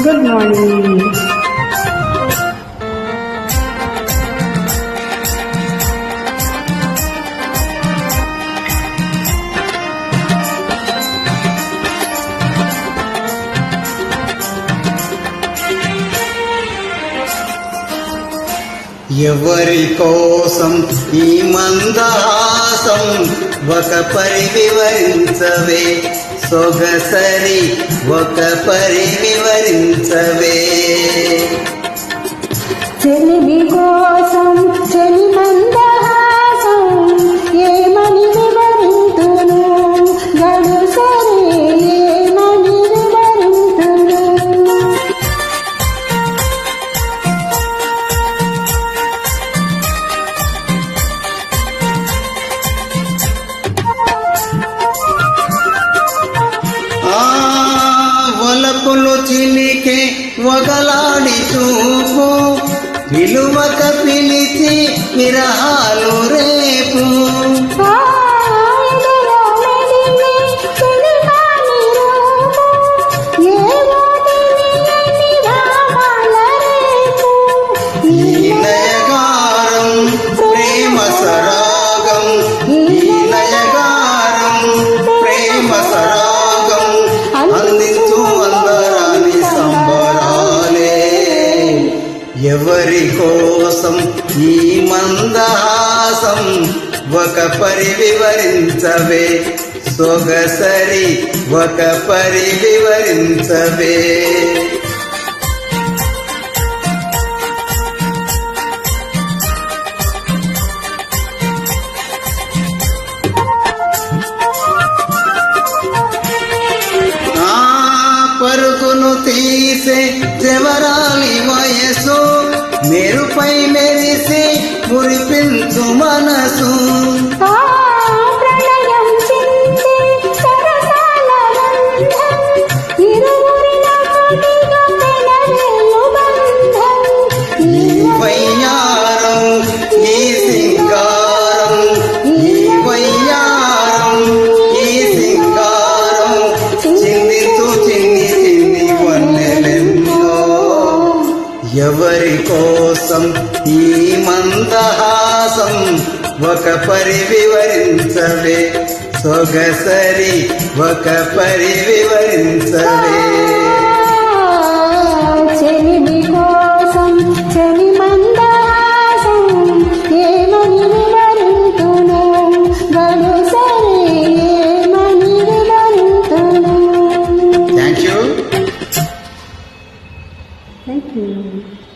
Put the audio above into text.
Good morning. ఎవరి కోసం ఈ మందహాసం ఒక పరి వివరించవే సొగసరి ఒక పరి వివరించవే. చెలిమి కోసం చెలి మందహాసం ఏమని వివరింతును గడు సరే ఏమని వివరింతును. వలపులు చిలికే వగలాడి చూపు విలువక పిలిచి విరహాలు రేపు. ఈ నయగారం ప్రేమ సరాగం, ఈ నయగారం ప్రేమ సరాగం అందించు అందరాని సంబరాలే. ఎవరి కోసం ఈ మందహాసం ఒక పరి వివరించవే సొగసరి ఒక పరి వివరించవే. పరుగును తీసే జవరాలి వయసు మెరుపై మెరిసి మురిపించు మనసు. ఈ వయ్యారం ఈ సింగారం, ఈ వయ్యారం ఈ సింగారం చిందించు చిన్ని చిన్ని వన్నెలెన్నో. ఎవరి కోసం ఈ మందహాసం ఒక పరి వివరించవే సొగసరి ఒక పరి వివరించవే. చెలిమి కోసం చెలి మందహాసం ఏమని వివరింతును గడు సరే ఏమని వివరింతును. Thank you. Thank you.